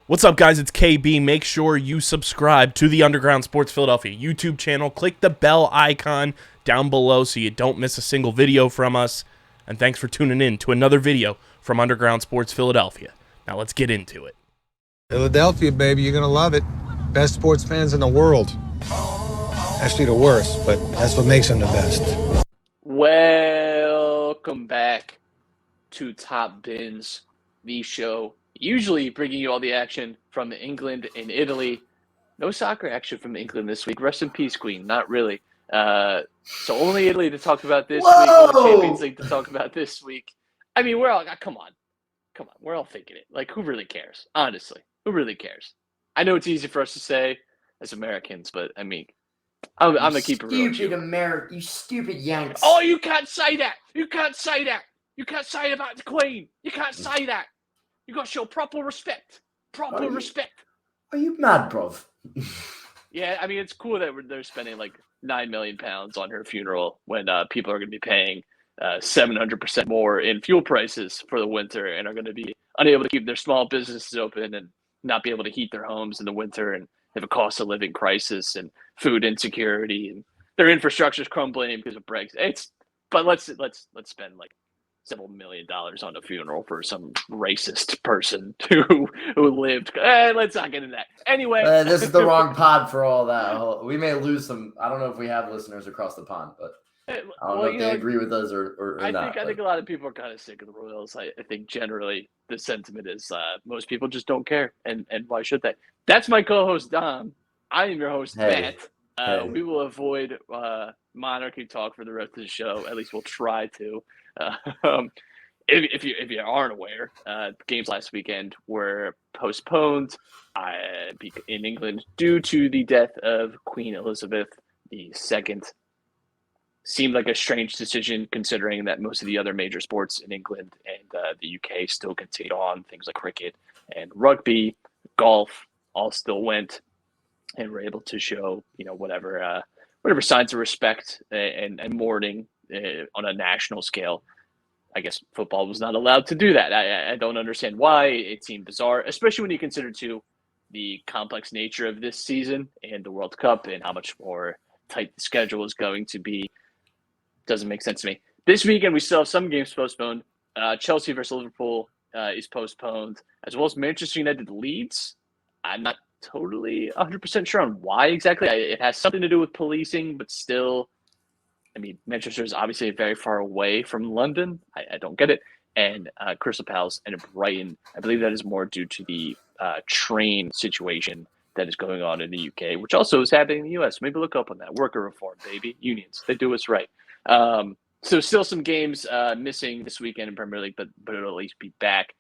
What's up, guys? It's KB. Make sure you subscribe to the Underground Sports Philadelphia YouTube channel. Click the bell icon down below so you don't miss a single video from us. And thanks for tuning in to another video from Underground Sports Philadelphia. Now let's get into it. Philadelphia, baby, you're gonna love it. Best sports fans in the world. Actually, the worst, but that's what makes them the best. Welcome back to Top Bins, the show usually bringing you all the action from England and Italy. No soccer action from England this week. Rest in peace, Queen. Not really. So only Italy to talk about this week. Only Champions League to talk about this week. I mean, we're all come on. We're all thinking it. Like, who really cares? Honestly, who really cares? I know it's easy for us to say as Americans, but I mean, I'm gonna keep it real. You stupid Yanks. Oh, you can't say that. You can't say that. You can't say about the Queen. You can't say that. You got to show proper respect. Respect. Are you mad, bruv? Yeah, I mean, it's cool that they're spending like £9 million on her funeral when people are going to be paying 700% more in fuel prices for the winter and are going to be unable to keep their small businesses open and not be able to heat their homes in the winter and have a cost of living crisis and food insecurity and their infrastructure is crumbling because of Brexit. But let's spend like several $1 million on a funeral for some racist person who lived. Let's not get into that. Anyway, this is the wrong pod for all that. We may lose some. I don't know if we have listeners across the pond, but I don't know if they agree with us or not. I think a lot of people are kind of sick of the Royals. I think generally the sentiment is most people just don't care, and why should they? That's my co-host Dom. I am your host Matt. We will avoid monarchy talk for the rest of the show. At least we'll try to. If you aren't aware, games last weekend were postponed in England due to the death of Queen Elizabeth II. Seemed like a strange decision considering that most of the other major sports in England and the UK still continue on. Things like cricket and rugby, golf all still went and were able to show whatever signs of respect and mourning on a national scale. I guess football was not allowed to do that. I don't understand why. It seemed bizarre, especially when you consider too the complex nature of this season and the World Cup and how much more tight the schedule is going to be. Doesn't make sense to me. This weekend we still have some games postponed. Chelsea versus Liverpool is postponed, as well as Manchester United Leeds. I'm not totally 100% sure on why exactly. It has something to do with policing, but still, I mean, Manchester is obviously very far away from London. I don't get it. And Crystal Palace and Brighton, I believe that is more due to the train situation that is going on in the UK, which also is happening in the US. Maybe look up on that. Worker reform, baby. Unions. They do us right. So still some games missing this weekend in Premier League, but it'll at least be back.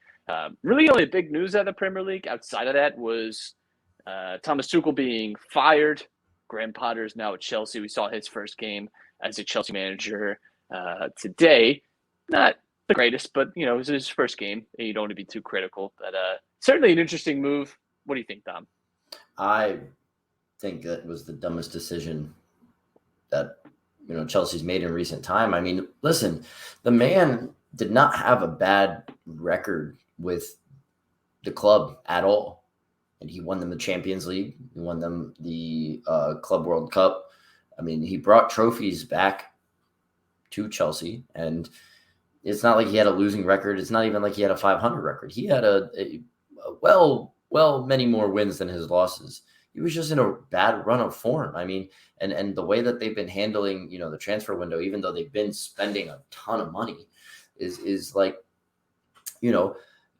Really only big news out of the Premier League outside of that was Thomas Tuchel being fired. Graham Potter is now at Chelsea. We saw his first game as a Chelsea manager today. Not the greatest, but it was his first game. You don't want to be too critical, but certainly an interesting move. What do you think, Dom? I think that was the dumbest decision that Chelsea's made in recent time. I mean, listen, the man did not have a bad record with the club at all. And he won them the Champions League. He won them the Club World Cup. I mean, he brought trophies back to Chelsea. And it's not like he had a losing record. It's not even like he had a 500 record. He had a many more wins than his losses. He was just in a bad run of form. I mean, and the way that they've been handling, the transfer window, even though they've been spending a ton of money, is like,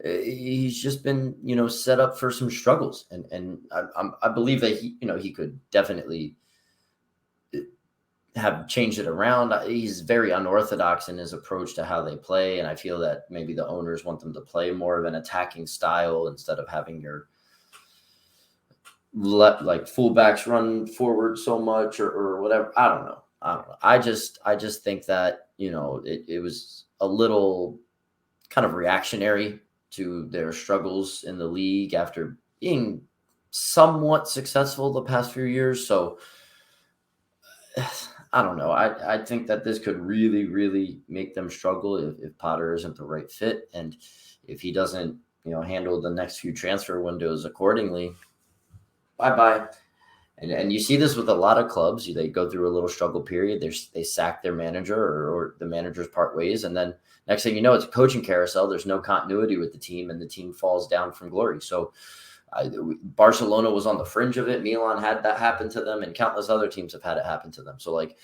he's just been, set up for some struggles. And I believe that he could definitely have changed it around. He's very unorthodox in his approach to how they play. And I feel that maybe the owners want them to play more of an attacking style instead of having your like fullbacks run forward so much or whatever. I don't know. I just think that, it was a little kind of reactionary to their struggles in the league after being somewhat successful the past few years. So I don't know. I think that this could really, really make them struggle if Potter isn't the right fit. And if he doesn't, handle the next few transfer windows accordingly, bye-bye. And you see this with a lot of clubs. They go through a little struggle period. They sack their manager or the managers part ways. And then next thing you know, it's a coaching carousel. There's no continuity with the team, and the team falls down from glory. So Barcelona was on the fringe of it. Milan had that happen to them, and countless other teams have had it happen to them. So like,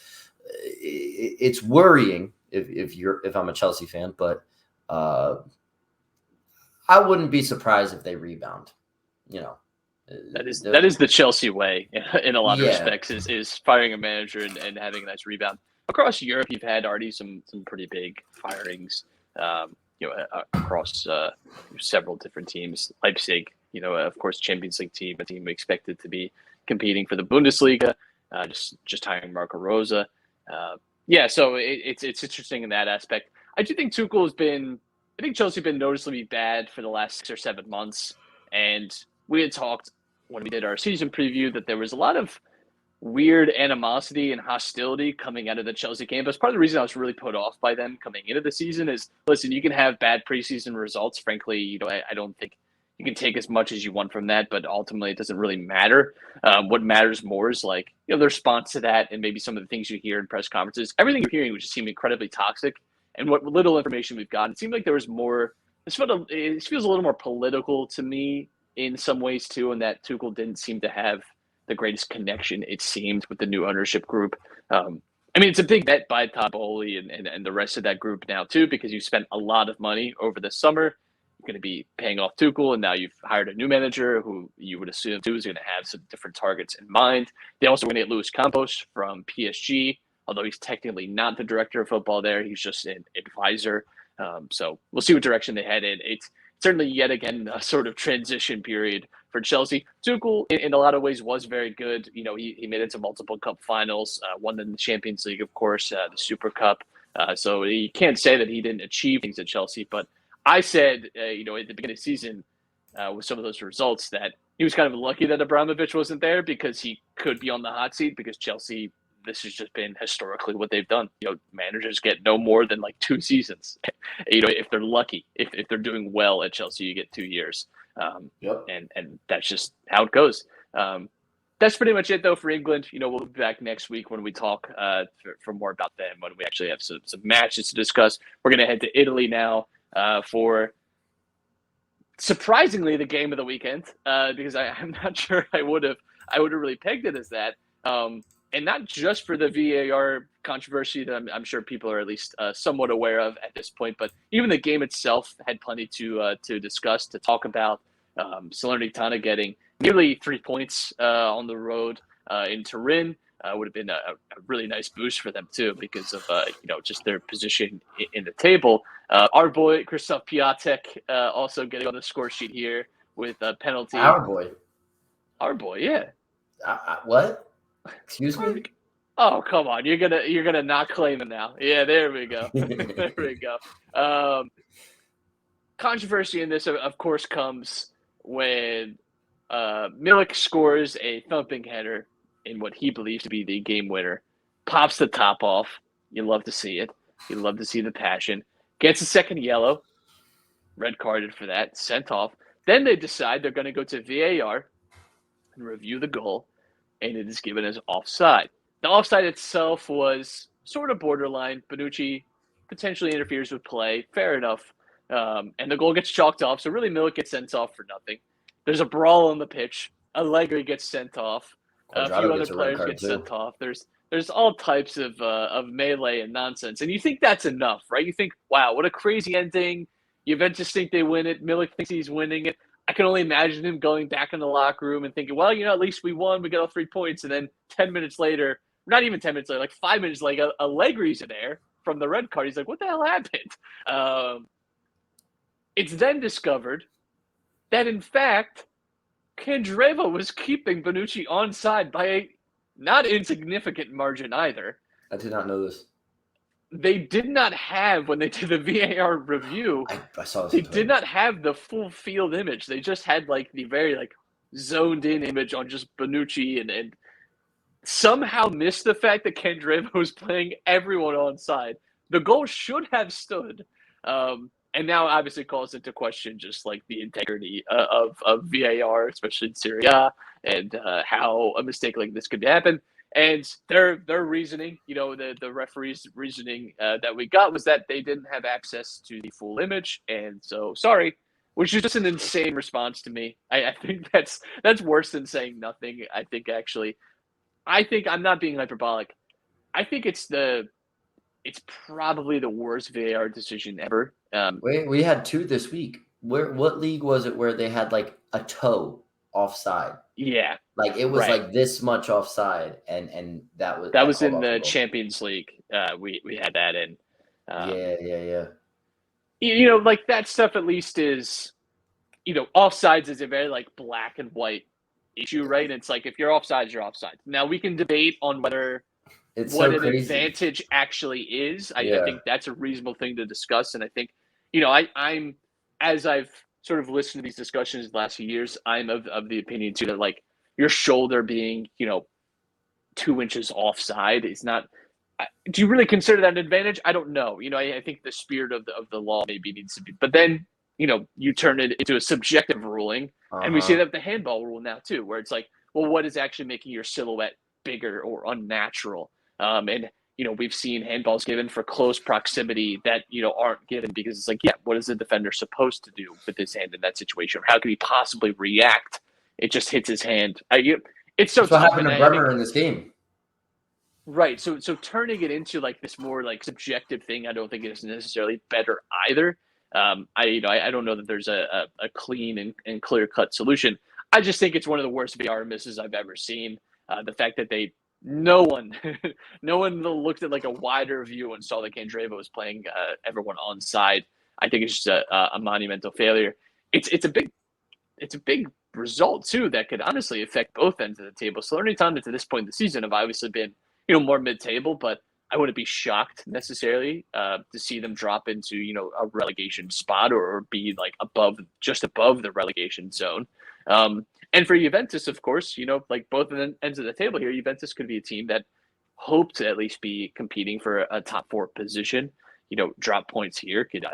it's worrying if I'm a Chelsea fan, but I wouldn't be surprised if they rebound. That is the Chelsea way in a lot of respects, is firing a manager and having a nice rebound. Across Europe, you've had already some pretty big firings, across several different teams. Leipzig, of course, Champions League team, a team expected to be competing for the Bundesliga, just hiring Marco Rosa. So it's interesting in that aspect. I do think I think Chelsea have been noticeably bad for the last 6 or 7 months, and we had talked when we did our season preview that there was a lot of weird animosity and hostility coming out of the Chelsea campus. Part of the reason I was really put off by them coming into the season is, listen, you can have bad preseason results. Frankly, I don't think you can take as much as you want from that, but ultimately it doesn't really matter. What matters more is the response to that, and maybe some of the things you hear in press conferences. Everything you're hearing would just seem incredibly toxic, and what little information we've gotten, it seemed like there was more. It feels a little more political to me in some ways too, and that Tuchel didn't seem to have the greatest connection, it seemed, with the new ownership group. It's a big bet by Todd Bowley and the rest of that group now too, because you spent a lot of money over the summer. You're going to be paying off Tuchel, and now you've hired a new manager who you would assume too is going to have some different targets in mind. They also going to get Luis Campos from PSG, although he's technically not the director of football there. He's just an advisor. So we'll see what direction they head in. It's certainly yet again a sort of transition period for Chelsea. Tuchel, in a lot of ways, was very good. He made it to multiple cup finals, won in the Champions League, of course, the Super Cup. So you can't say that he didn't achieve things at Chelsea. But I said, at the beginning of the season, with some of those results, that he was kind of lucky that Abramovich wasn't there, because he could be on the hot seat, because Chelsea, this has just been historically what they've done. Managers get no more than 2 seasons. If they're lucky, if they're doing well at Chelsea, you get 2 years. And that's just how it goes. That's pretty much it though for England. We'll be back next week when we talk for more about them, when we actually have some matches to discuss. We're going to head to Italy now for surprisingly the game of the weekend, because I'm not sure I would have really pegged it as that. And not just for the VAR controversy that I'm sure people are at least somewhat aware of at this point, but even the game itself had plenty to discuss, to talk about. Salernitana getting nearly 3 points on the road in Turin would have been a really nice boost for them too, because of just their position in the table. Our boy Krzysztof Piatek also getting on the score sheet here with a penalty. Our boy, yeah. What? Excuse me? Oh, come on. You're gonna not claim him now. Yeah, there we go. There we go. Controversy in this, of course, comes when Milik scores a thumping header in what he believes to be the game winner, pops the top off. You love to see it. You love to see the passion. Gets a second yellow, red carded for that, sent off. Then they decide they're going to go to VAR and review the goal, and it is given as offside. The offside itself was sort of borderline. Bonucci potentially interferes with play. Fair enough. And the goal gets chalked off. So really, Milik gets sent off for nothing. There's a brawl on the pitch. Allegri gets sent off. A few other players get sent off. There's all types of melee and nonsense. And you think that's enough, right? You think, wow, what a crazy ending. Juventus think they win it. Milik thinks he's winning it. I can only imagine him going back in the locker room and thinking, well, at least we won. We got all 3 points. And then 10 minutes later, not even 10 minutes later, 5 minutes later, Allegri's there from the red card. He's like, what the hell happened? It's then discovered that, in fact, Candreva was keeping Bonucci onside by a not insignificant margin either. I did not know this. They did not have, when they did the VAR review, I saw this. They did not have the full field image. They just had the very zoned in image on just Bonucci, and somehow missed the fact that Candreva was playing everyone onside. The goal should have stood. and now obviously calls into question just like the integrity of VAR, especially in SerieA, and how a mistake like this could happen. And their reasoning, the referee's reasoning that we got was that they didn't have access to the full image, and so sorry, which is just an insane response to me. I think that's worse than saying nothing. I think I'm not being hyperbolic. I think it's probably the worst VAR decision ever. We had 2 this week. What league was it where they had like a toe offside? Yeah, Like it was right. like this much offside, and that was in the Champions League. We had that in. Yeah. Like that stuff at least is, offsides is a very like black and white issue, right? It's like if you're offsides, you're offsides. Now we can debate on whether It's what so an crazy. advantage actually is. I think that's a reasonable thing to discuss, and I think I'm as I've sort of listened to these discussions the last few years, I'm of the opinion too that like your shoulder being 2 inches offside is not. Do you really consider that an advantage? I don't know. I think the spirit of the law maybe needs to be, but then you turn it into a subjective ruling, and we see that with the handball rule now too, where it's like, well, what is actually making your silhouette bigger or unnatural? And we've seen handballs given for close proximity that aren't given because it's like, yeah, what is the defender supposed to do with his hand in that situation? How could he possibly react? It just hits his hand. It's so That's what tough. happened to Bremer in this game. Right. So turning it into like this more like subjective thing, I don't think is necessarily better either. I don't know that there's a clean and clear cut solution. I just think it's one of the worst VR misses I've ever seen. The fact that no one looked at like a wider view and saw that Candreva was playing everyone on side. I think it's just a monumental failure. It's a big result too that could honestly affect both ends of the table. Salernitana to this point in the season have obviously been more mid-table, but I wouldn't be shocked necessarily to see them drop into a relegation spot or be like just above the relegation zone. And for Juventus, of course, like both ends of the table here, Juventus could be a team that hope to at least be competing for a top 4 position. Drop points here could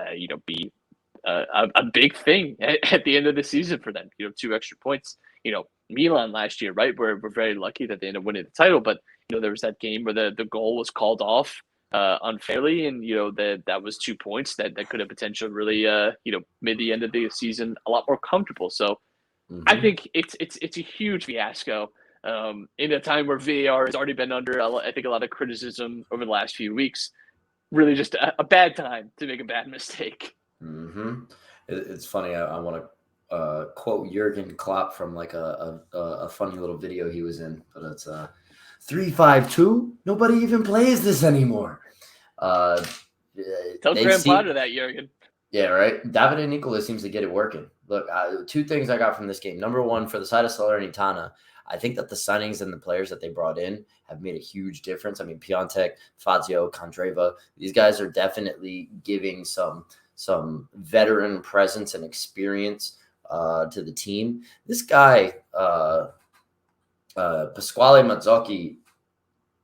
be a big thing at the end of the season for them. 2 extra points. Milan last year, right? We're very lucky that they ended up winning the title, but there was that game where the goal was called off unfairly, and that was 2 points that could have potentially really made the end of the season a lot more comfortable. So I think it's a huge fiasco in a time where VAR has already been under I think a lot of criticism over the last few weeks. Really, just a bad time to make a bad mistake. It's funny. I want to quote Jurgen Klopp from like a funny little video he was in, but it's 3-5-2. Nobody even plays this anymore. Tell Graham Potter that, Jurgen. Yeah, right. Davide Nicola seems to get it working. Look, 2 things I got from this game. Number one, for the side of Salernitana, I think that the signings and the players that they brought in have made a huge difference. I mean, Piontek, Fazio, Candreva, these guys are definitely giving some veteran presence and experience to the team. This guy, Pasquale Mazzocchi,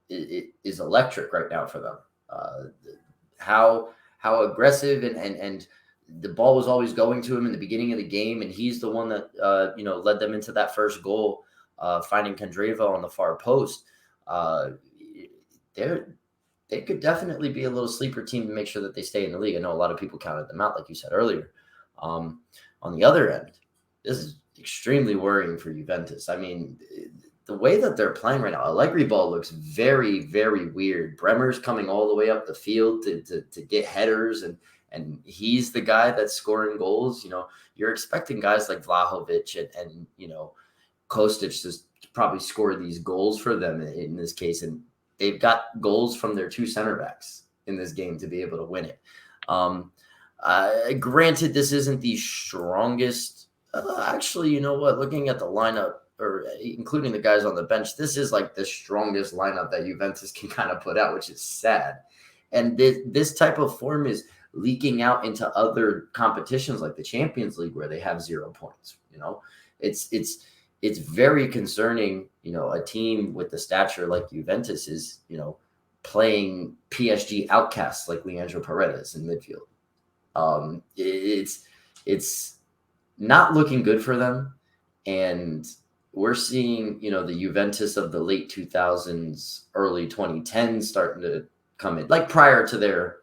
is electric right now for them. How aggressive and the ball was always going to him in the beginning of the game, and he's the one that led them into that first goal, finding Candreva on the far post. They could definitely be a little sleeper team to make sure that they stay in the league. I know a lot of people counted them out, like you said earlier. On the other end, this is extremely worrying for Juventus. I mean, the way that they're playing right now, Allegri ball looks very, very weird. Bremer's coming all the way up the field to get headers, and he's the guy that's scoring goals. You're expecting guys like Vlahovic and Kostic to probably score these goals for them in this case, and they've got goals from their 2 center backs in this game to be able to win it. Granted, this isn't the strongest. Actually, you know what? Looking at the lineup, or including the guys on the bench, this is like the strongest lineup that Juventus can kind of put out, which is sad. And this type of form is leaking out into other competitions like the Champions League, where they have 0 points. It's very concerning. A team with the stature like Juventus is, playing PSG outcasts like Leandro Paredes in midfield. It's not looking good for them, and we're seeing the Juventus of the late 2000s, early 2010s starting to come in, like prior to their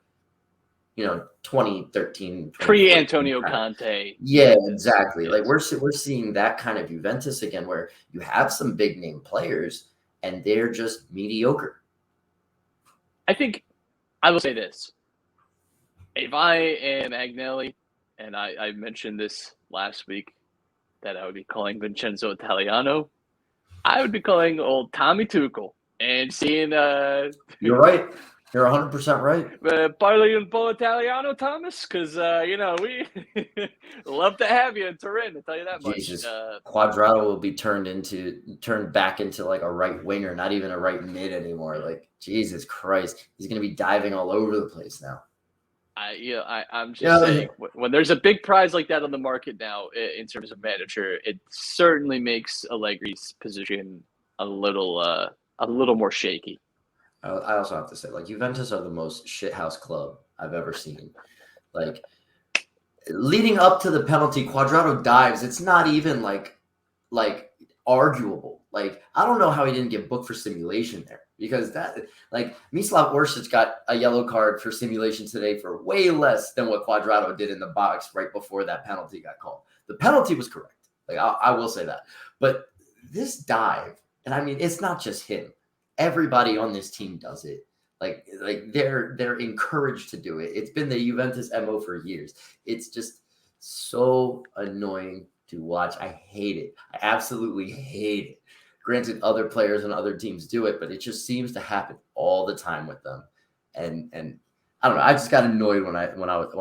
2013 pre-Antonio Conte. Yeah, exactly. Like we're seeing that kind of Juventus again, where you have some big name players and they're just mediocre. I think I will say this: if I am Agnelli, and I mentioned this last week that I would be calling Vincenzo Italiano, I would be calling old Tommy Tuchel and seeing. You're right. You're 100% right. Parley un po' Italiano, Thomas, because we love to have you in Turin. I'll tell you that Jesus, much. Quadrado will be turned back into like a right winger, not even a right mid anymore. Like Jesus Christ, he's going to be diving all over the place now. I'm just saying, when there's a big prize like that on the market now in terms of manager, it certainly makes Allegri's position a little more shaky. I also have to say, like, Juventus are the most shithouse club I've ever seen. Like, leading up to the penalty, Quadrado dives. It's not even like arguable. Like, I don't know how he didn't get booked for simulation there, because that, like, Mislav Orsic got a yellow card for simulation today for way less than what Quadrado did in the box right before that penalty got called. The penalty was correct. Like, I will say that. But this dive, and I mean, it's not just him. Everybody on this team does it. Like they're encouraged to do it. It's been the Juventus MO for years. It's just so annoying to watch. I hate it. I absolutely hate it. Granted, other players and other teams do it, but it just seems to happen all the time with them. And I don't know. I just got annoyed when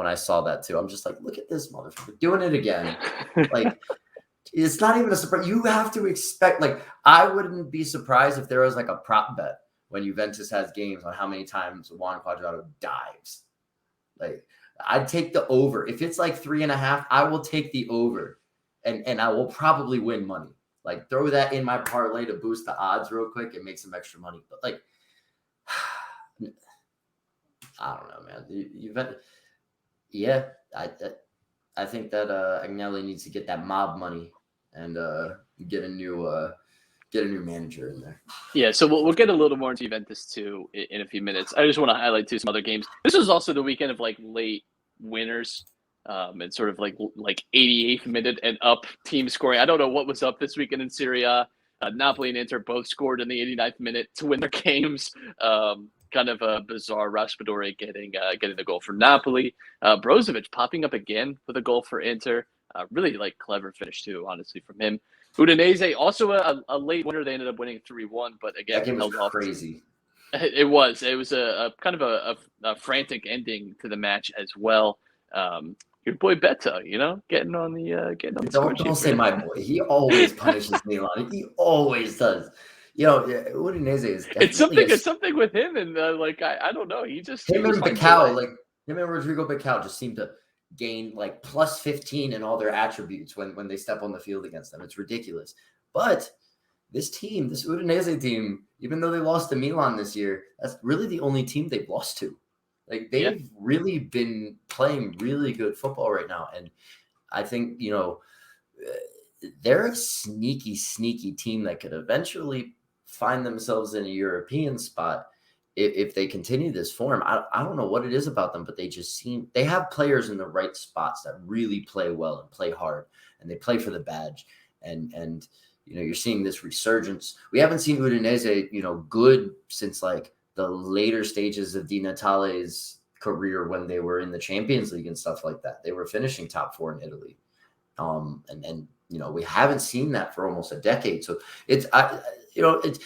I saw that too. I'm just like, look at this motherfucker doing it again. Like, it's not even a surprise. You have to expect, like, I wouldn't be surprised if there was like a prop bet when Juventus has games on how many times Juan Cuadrado dives. Like, I'd take the over. If it's like 3.5, I will take the over, and I will probably win money. Like, throw that in my parlay to boost the odds real quick and make some extra money. But like, I don't know, man. Juventus, yeah, I think that Agnelli needs to get that mob money and get a new manager in there. Yeah, so we'll get a little more into Juventus too in a few minutes. I just want to highlight some other games. This was also the weekend of like late winners, and sort of like 88th minute and up team scoring. I don't know what was up this weekend in SerieA. Napoli and Inter both scored in the 89th minute to win their games. Kind of a bizarre Raspadori getting the goal for Napoli. Brozovic popping up again with a goal for Inter. Really like clever finish too, honestly, from him. Udinese also a late winner. They ended up winning 3-1, but again, that game was crazy. It was a kind of a frantic ending to the match as well. Your boy Beto, getting on the Don't say my boy. He always punishes Milan. He always does. Udinese is it's something with him, and I don't know. He just him and Bacao, him and Rodrigo Bacao just seem to gain like plus 15 in all their attributes when they step on the field against them. It's ridiculous. But this Udinese team, even though they lost to Milan this year, that's really the only team they've lost to. Like, they've really been playing really good football right now. And I think, they're a sneaky team that could eventually find themselves in a European spot if they continue this form. I don't know what it is about them, but they have players in the right spots that really play well and play hard, and they play for the badge. And you're seeing this resurgence. We haven't seen Udinese, good since like the later stages of Di Natale's career, when they were in the Champions League and stuff like that. They were finishing top 4 in Italy. And we haven't seen that for almost a decade. So it's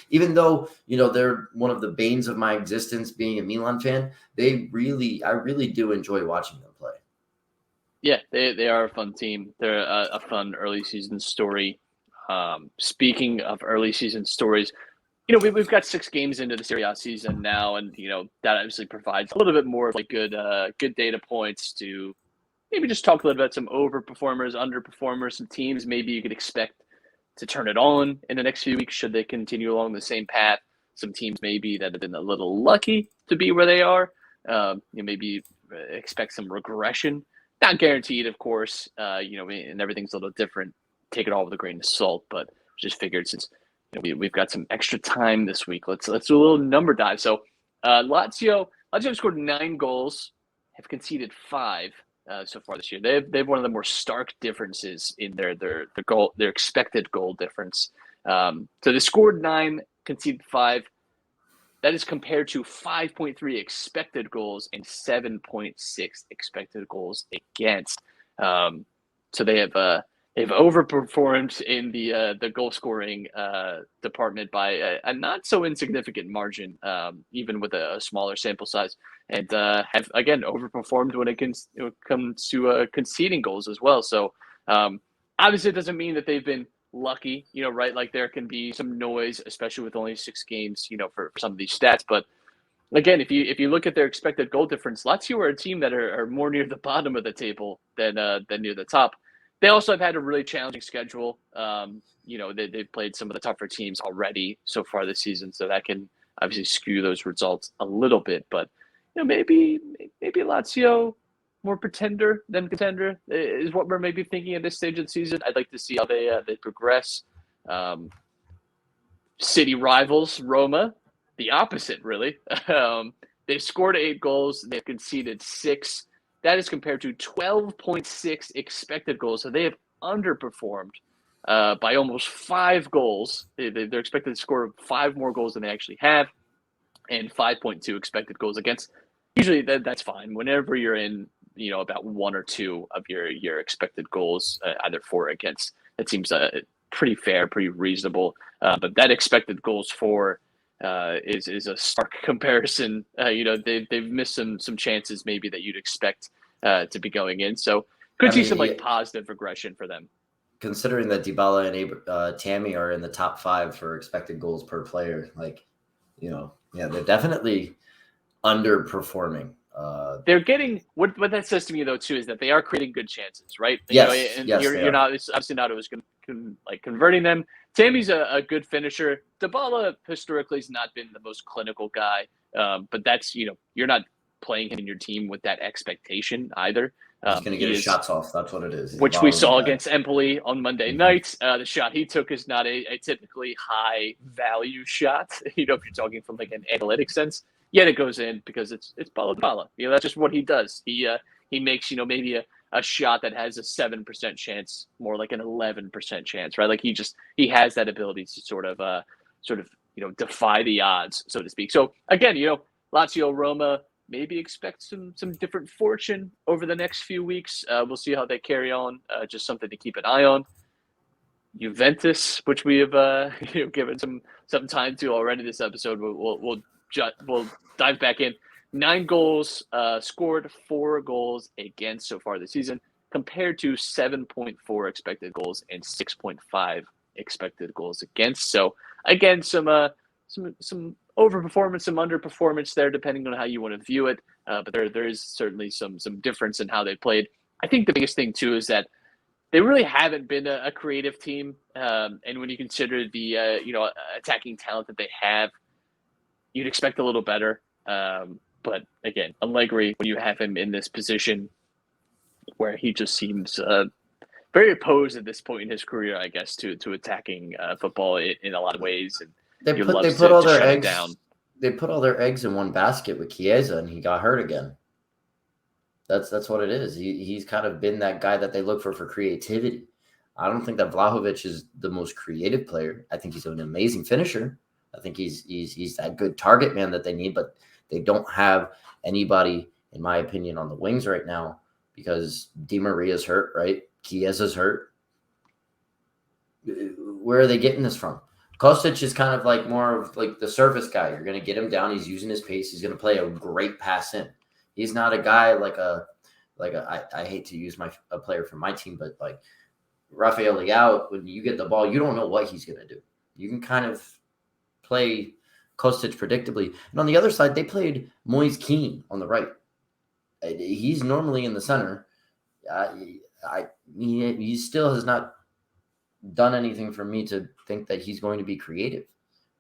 even though, they're one of the banes of my existence being a Milan fan, I really do enjoy watching them play. Yeah, they are a fun team. They're a fun early season story. Speaking of early season stories, we've got 6 games into the SerieA season now, and that obviously provides a little bit more of like good data points to maybe just talk a little about some overperformers, underperformers, some teams maybe you could expect to turn it on in the next few weeks should they continue along the same path. Some teams maybe that have been a little lucky to be where they are. Maybe expect some regression Not guaranteed, of course. And everything's a little different. Take it all with a grain of salt, but just figured since we've got some extra time this week, let's do a little number dive. So Lazio scored 9 goals, have conceded 5 so far this year. They have one of the more stark differences in their expected goal difference. So they scored 9, conceded 5. That is compared to 5.3 expected goals and 7.6 expected goals against. So they've overperformed in the goal scoring department by a not so insignificant margin, even with a smaller sample size, and have again overperformed when it comes to conceding goals as well. So obviously, it doesn't mean that they've been lucky, right? Like there can be some noise, especially with only 6 games, for some of these stats. But again, if you look at their expected goal difference, Lazio are a team that are more near the bottom of the table than near the top. They also have had a really challenging schedule. They've played some of the tougher teams already so far this season, so that can obviously skew those results a little bit. But maybe Lazio more pretender than contender is what we're maybe thinking at this stage of the season. I'd like to see how they progress. City rivals Roma, the opposite really. They've scored 8 goals. They've conceded 6. That is compared to 12.6 expected goals. So they have underperformed by almost 5 goals. They're expected to score 5 more goals than they actually have, and 5.2 expected goals against. Usually that's fine. Whenever you're in, about 1 or 2 of your expected goals, either for or against, it seems pretty fair, pretty reasonable. But that expected goals for is a stark comparison. They've missed some chances maybe that you'd expect to be going in. So could see some positive regression for them. Considering that Dybala and Tammy are in the top 5 for expected goals per player, they're definitely underperforming. They're getting what that says to me though too is that they are creating good chances, right? Yes, you're not, it's obviously not always converting them. Tammy's a good finisher. Dybala historically has not been the most clinical guy, but that's you're not playing him in your team with that expectation either. He's going to get his shots off. That's what it is. Which we saw against Empoli on Monday night. The shot he took is not a typically high value shot. If you're talking from like an analytic sense. Yet it goes in because it's Bala. That's just what he does. He makes maybe a shot that has a 7% chance, more like an 11% chance, right? Like he has that ability to sort of defy the odds, so to speak. So again, Lazio, Roma, maybe expect some different fortune over the next few weeks. We'll see how they carry on. Just something to keep an eye on. Juventus, which we have given some time to already this episode. We'll dive back in. 9 goals scored, 4 goals against so far this season, compared to 7.4 expected goals and 6.5 expected goals against. So again, some overperformance, some underperformance there, depending on how you want to view it. But there is certainly some difference in how they played. I think the biggest thing too is that they really haven't been a creative team, and when you consider the attacking talent that they have, you'd expect a little better. But again, Allegri, when you have him in this position where he just seems very opposed at this point in his career, I guess, to attacking football in a lot of ways. And they put all their eggs down. They put all their eggs in one basket with Chiesa, and he got hurt again. That's what it is. He's kind of been that guy that they look for creativity. I don't think that Vlahovic is the most creative player. I think he's an amazing finisher. I think he's that good target man that they need, but they don't have anybody, in my opinion, on the wings right now because Di Maria's hurt, right? Chiesa's hurt. Where are they getting this from? Kostic is kind of like more of like the service guy. You're going to get him down. He's using his pace. He's going to play a great pass in. He's not a guy I hate to use a player from my team, but like Rafael Leao, when you get the ball, you don't know what he's going to do. You can kind of play Kostic predictably. And on the other side, they played Moise Kean on the right. He's normally in the center. He still has not done anything for me to think that he's going to be creative.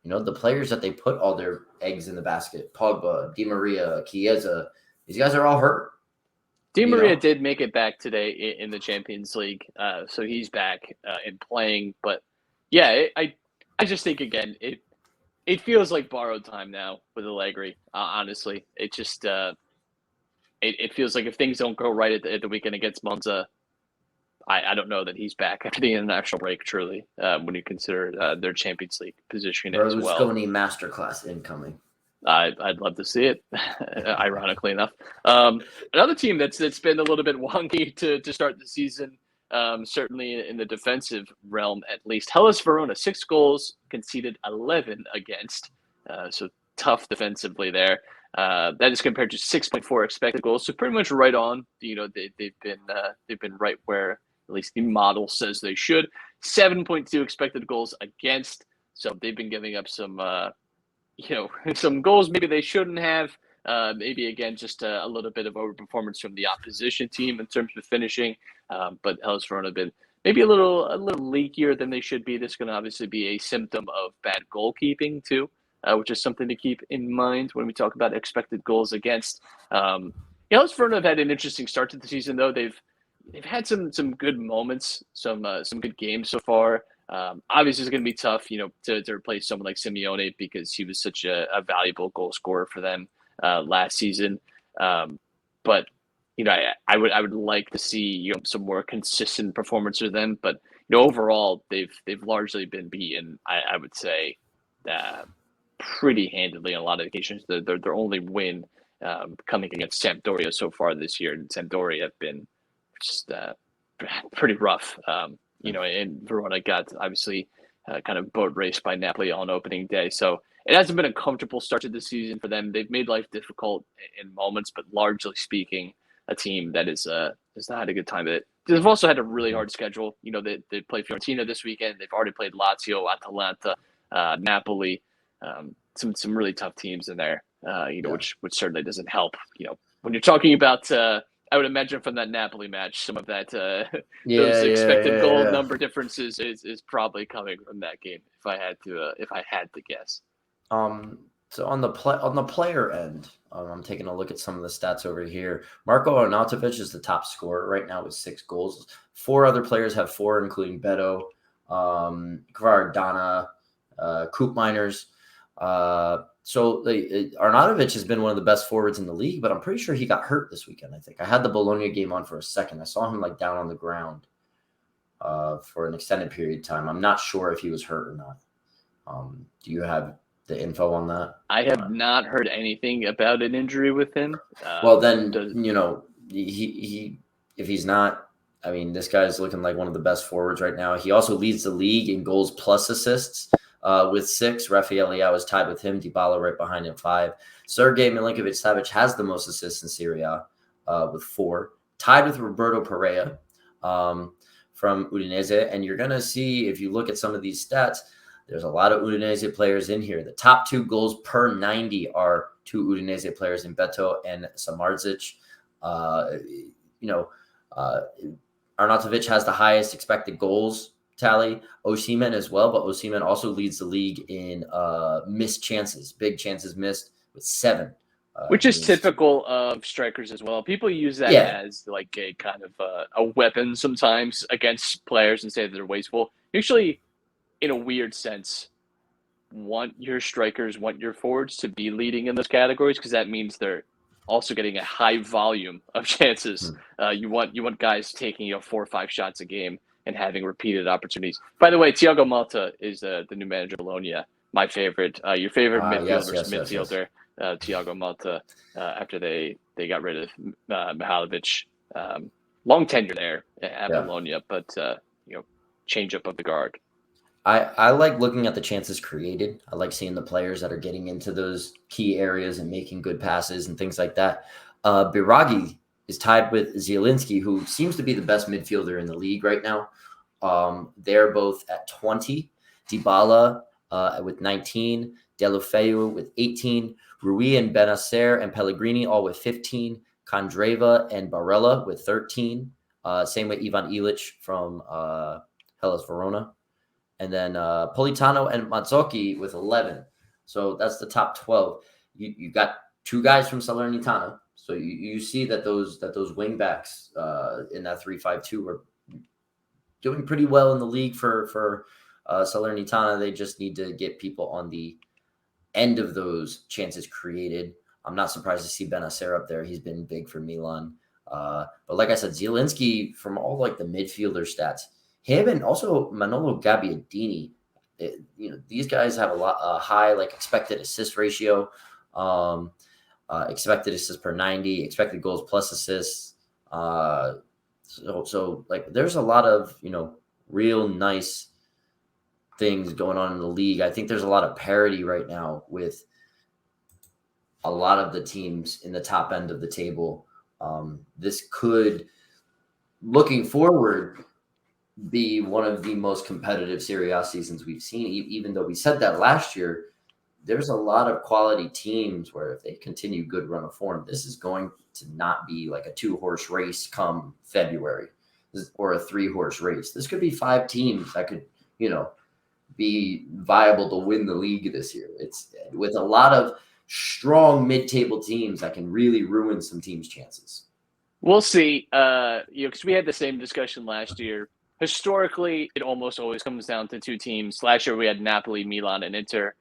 The players that they put all their eggs in the basket, Pogba, Di Maria, Chiesa, these guys are all hurt. Di Maria did make it back today in the Champions League, so he's back and playing. But yeah, I just think again it feels like borrowed time now with Allegri. Honestly, it just it feels like if things don't go right at the weekend against Monza, I don't know that he's back after the international break. Truly, when you consider their Champions League position as well. Berlusconi masterclass incoming. I'd love to see it. Ironically enough, another team that's been a little bit wonky to start the season. Certainly in the defensive realm, at least. Hellas Verona, 6 goals, conceded 11 against. So tough defensively there. That is compared to 6.4 expected goals. So pretty much right on. They've been right where at least the model says they should. 7.2 expected goals against. So they've been giving up some some goals maybe they shouldn't have. Maybe, again, just a little bit of overperformance from the opposition team in terms of finishing. But Hellas Verona have been maybe a little leakier than they should be. This is going to obviously be a symptom of bad goalkeeping too, which is something to keep in mind when we talk about expected goals against. Hellas Verona have had an interesting start to the season, though. They've had some good moments, some good games so far. Obviously, it's going to be tough, to replace someone like Simeone because he was such a valuable goal scorer for them last season. But I would like to see some more consistent performance for them. But overall, they've largely been beaten. I would say pretty handedly on a lot of occasions. Their only win coming against Sampdoria so far this year, and Sampdoria have been just pretty rough. And Verona got obviously kind of boat raced by Napoli on opening day. So it hasn't been a comfortable start to the season for them. They've made life difficult in moments, but largely speaking, a team that is not had a good time. They've also had a really hard schedule. They play Fiorentina this weekend. They've already played Lazio, Atalanta, Napoli, some really tough teams in there. Which certainly doesn't help. When you're talking about. I would imagine from that Napoli match, some of that those expected goal number differences is probably coming from that game. If I had to guess. So on the player end, I'm taking a look at some of the stats over here. Marko Arnautovic is the top scorer right now with 6 goals. 4 other players have 4, including Beto, Kvardana, Coop Miners. So Arnautovic has been one of the best forwards in the league, but I'm pretty sure he got hurt this weekend. I think I had the Bologna game on for a second. I saw him down on the ground for an extended period of time. I'm not sure if he was hurt or not. Do you have the info on that? I have not heard anything about an injury with him. Well, then he if he's not, I mean, this guy's looking like one of the best forwards right now. He also leads the league in goals plus assists. With 6, Rafael Leao is tied with him. Dybala right behind him, 5. Sergej Milinkovic-Savic has the most assists in SerieA with 4, tied with Roberto Pereira from Udinese. And you're going to see, if you look at some of these stats, there's a lot of Udinese players in here. The top 2 goals per 90 are 2 Udinese players in Beto and Samardzic. Arnautovic has the highest expected goals tally, Osimhen as well, but Osimhen also leads the league in missed chances, big chances missed with 7. Which is typical of strikers as well. People use that as like a kind of a weapon sometimes against players and say that they're wasteful. Usually, in a weird sense, want your forwards to be leading in those categories because that means they're also getting a high volume of chances. You want guys taking 4 or 5 shots a game and having repeated opportunities. By the way, Thiago Motta is the new manager of Bologna. My favorite, your favorite midfielder, Thiago Motta. After they got rid of Mihalovic, long tenure there at Bologna, but change up of the guard. I like looking at the chances created. I like seeing the players that are getting into those key areas and making good passes and things like that. Biragi is tied with Zielinski, who seems to be the best midfielder in the league right now. They're both at 20. Dybala with 19. Deulofeu with 18. Rui and Benacer and Pellegrini all with 15. Kandreva and Barella with 13. Same with Ivan Ilic from Hellas Verona. And then Politano and Mazzocchi with 11. So that's the top 12. You got 2 guys from Salernitana, So you see that those wing backs in that 3-5-2 are doing pretty well in the league for Salernitana. They just need to get people on the end of those chances created. I'm not surprised to see Benacer up there. He's been big for Milan. But like I said, Zielinski, from all like the midfielder stats, him and also Manolo Gabbiadini, these guys have a high like expected assist ratio, expected assists per 90, expected goals plus assists. So like there's a lot of real nice things going on in the league. I think there's a lot of parity right now with a lot of the teams in the top end of the table. This could, looking forward, be one of the most competitive SerieA seasons we've seen. Even though we said that last year, there's a lot of quality teams where if they continue good run of form, this is going to not be like a 2-horse race come February or a 3-horse race. This could be 5 teams that could, be viable to win the league this year. It's with a lot of strong mid-table teams that can really ruin some teams' chances. We'll see. Because we had the same discussion last year. Historically, it almost always comes down to 2 teams. Last year, we had Napoli, Milan, and Inter.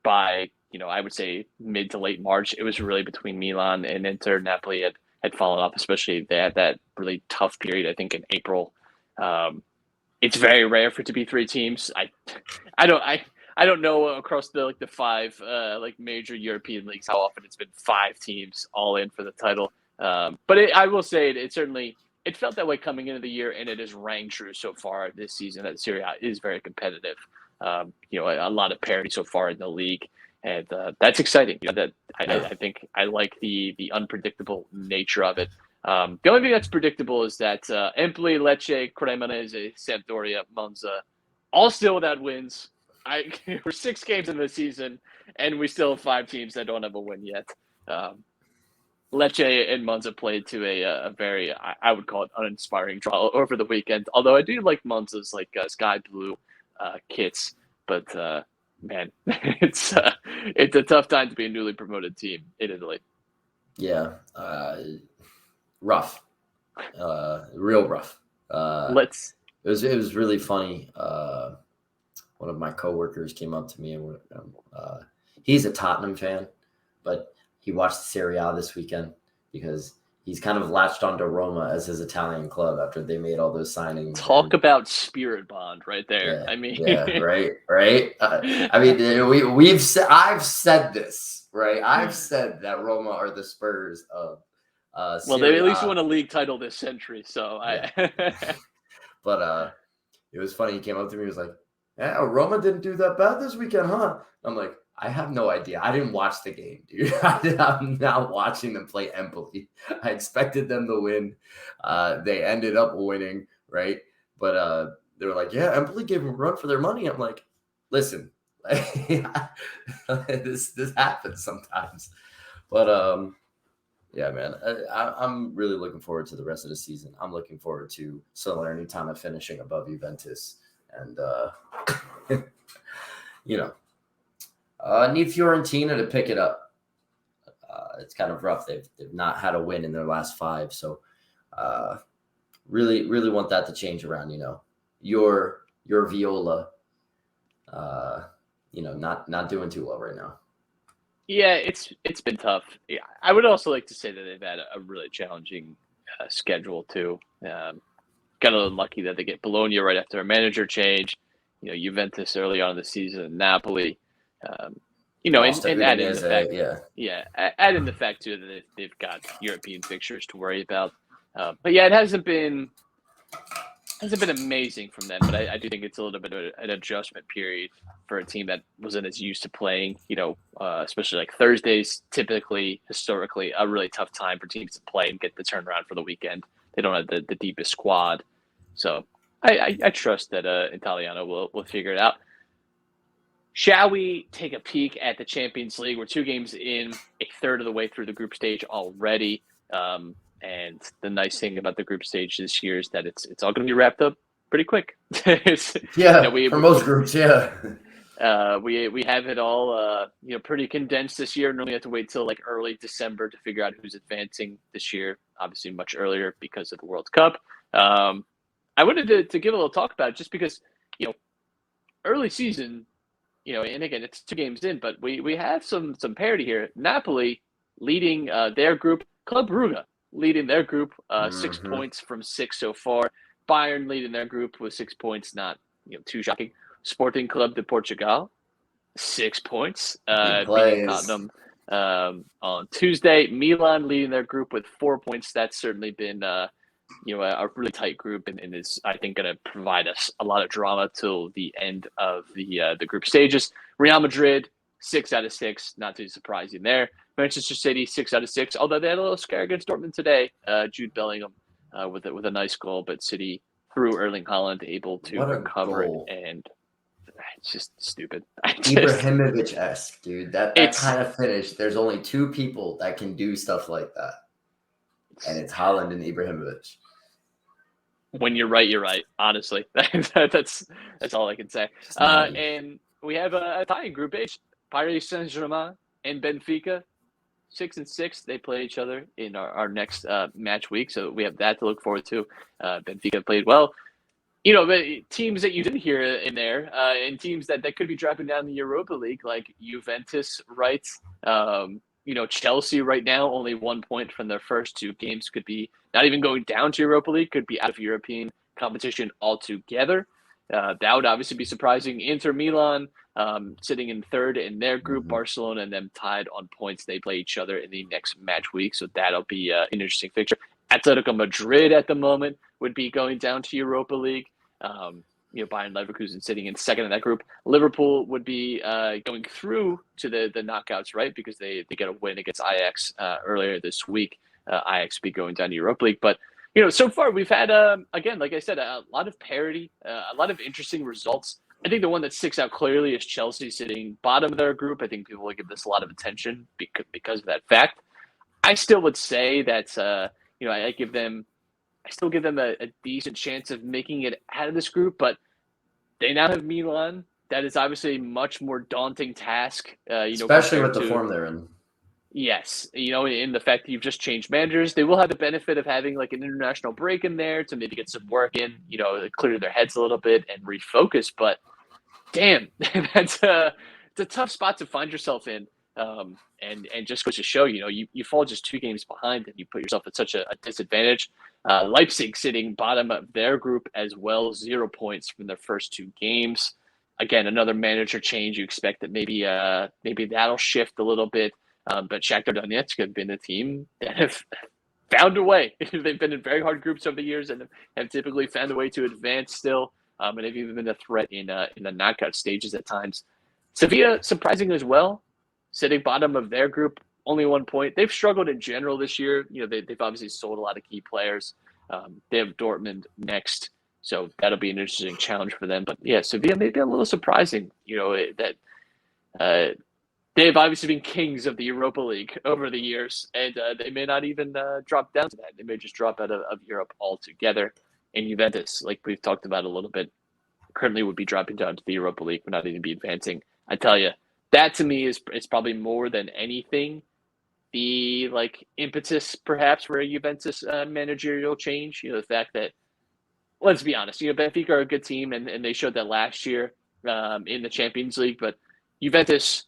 By I would say mid to late March, it was really between Milan and Inter. Napoli had fallen off, especially they had that really tough period, I think, in April. It's very rare for it to be 3 teams. I don't know across the 5 major European leagues how often it's been 5 teams all in for the title. But I will say it certainly felt that way coming into the year, and it has rang true so far this season that SerieA is very competitive. A lot of parity so far in the league, and that's exciting. I think I like the unpredictable nature of it. The only thing that's predictable is that Empoli, Lecce, Cremonese, Sampdoria, Monza, all still without wins. We're 6 games in the season, and we still have 5 teams that don't have a win yet. Lecce and Monza played to a very, I would call it, uninspiring draw over the weekend. Although I do like Monza's sky blue kits, but man, it's a tough time to be a newly promoted team in Italy. Yeah. Rough, real rough. It was really funny. One of my coworkers came up to me and he's a Tottenham fan, but he watched Serie A this weekend because he's kind of latched onto Roma as his Italian club after they made all those signings. Talk about spirit bond right there. Right. I mean, I've said this, right? I've said that Roma are the Spurs of. Well, they at least won a league title this century, so yeah. But it was funny. He came up to me. He was like, "Yeah, Roma didn't do that bad this weekend, huh?" I'm like, "I have no idea. I didn't watch the game, dude. I'm not watching them play Empoli. I expected them to win. They ended up winning, right? But they were like, yeah, Empoli gave them a run for their money." I'm like, listen, this happens sometimes, but yeah, man, I'm really looking forward to the rest of the season. I'm looking forward to Salernitana finishing above Juventus, and need Fiorentina to pick it up. It's kind of rough. They've not had a win in their last 5, so really want that to change around. Your Viola, not doing too well right now. Yeah, it's been tough. Yeah, I would also like to say that they've had a really challenging schedule too. Got a little lucky that they get Bologna right after a manager change. Juventus early on in the season, Napoli. And add in the fact, add in the fact too that they've got European fixtures to worry about. But yeah, it hasn't been amazing from them, but I do think it's a little bit of an adjustment period for a team that wasn't as used to playing, especially like Thursdays, typically, historically, a really tough time for teams to play and get the turnaround for the weekend. They don't have the deepest squad. So I trust that Italiano will figure it out. Shall we take a peek at the Champions League? We're 2 games in, a third of the way through the group stage already. And the nice thing about the group stage this year is that it's all going to be wrapped up pretty quick. For most groups, yeah. We have it all pretty condensed this year. Normally have to wait till like early December to figure out who's advancing this year. Obviously much earlier because of the World Cup. I wanted to give a little talk about it just because early season, and again it's 2 games in, but we have some parity here. Napoli leading their group, Club Brugge leading their group, 6 points from 6 so far. Bayern leading their group with 6 points, not too shocking. Sporting Club de Portugal, 6 points, beating Tottenham on Tuesday. Milan leading their group with 4 points. That's certainly been a really tight group, and is, I think, going to provide us a lot of drama till the end of the group stages. Real Madrid, 6 out of 6, not too surprising there. Manchester City, 6 out of 6, although they had a little scare against Dortmund today. Jude Bellingham with a nice goal, but City through Erling Haaland able to recover it, and it's just stupid. Ibrahimovic-esque, dude. That kind of finish. There's only 2 people that can do stuff like that, and it's Haaland and Ibrahimovic. When you're right, you're right. Honestly, that's all I can say. And we have a tie in Group H: Paris Saint-Germain and Benfica, 6 and 6. They play each other in our next match week, so we have that to look forward to. Benfica played well. The teams that you didn't hear in there, and teams that could be dropping down the Europa League, like Juventus, right? Chelsea right now, only 1 point from their first 2 games, could be not even going down to Europa League, could be out of European competition altogether. That would obviously be surprising. Inter Milan sitting in 3rd in their group, Barcelona and them tied on points. They play each other in the next match week, so that'll be an interesting fixture. Atletico Madrid at the moment would be going down to Europa League. Bayern Leverkusen sitting in 2nd in that group. Liverpool would be going through to the knockouts, right? Because they get a win against Ajax earlier this week. Ajax be going down to Europa League. But, so far we've had, again, like I said, a lot of parity, a lot of interesting results. I think the one that sticks out clearly is Chelsea sitting bottom of their group. I think people will give this a lot of attention because of that fact. I still would say that, I still give them a decent chance of making it out of this group, but they now have Milan. That is obviously a much more daunting task. Especially with the form they're in. Yes. In the fact that you've just changed managers, they will have the benefit of having like an international break in there to maybe get some work in, clear their heads a little bit and refocus. But damn, it's a tough spot to find yourself in. And just goes to show, you fall just 2 games behind and you put yourself at such a disadvantage. Leipzig sitting bottom of their group as well, 0 points from their first 2 games. Again, another manager change. You expect that maybe that'll shift a little bit. But Shakhtar Donetsk have been a team that have found a way. They've been in very hard groups over the years and have typically found a way to advance still. And have even been a threat in the knockout stages at times. Sevilla, surprising as well, sitting bottom of their group, only 1 point. They've struggled in general this year. They've obviously sold a lot of key players. They have Dortmund next, so that'll be an interesting challenge for them. But yeah, Sevilla may be a little surprising. That they've obviously been kings of the Europa League over the years, and they may not even drop down to that. They may just drop out of Europe altogether. And Juventus, like we've talked about a little bit, currently would be dropping down to the Europa League, but not even be advancing. I tell you, that to me is probably more than anything the impetus perhaps for a Juventus managerial change. The fact that, let's be honest, Benfica are a good team and they showed that last year in the Champions League, but Juventus,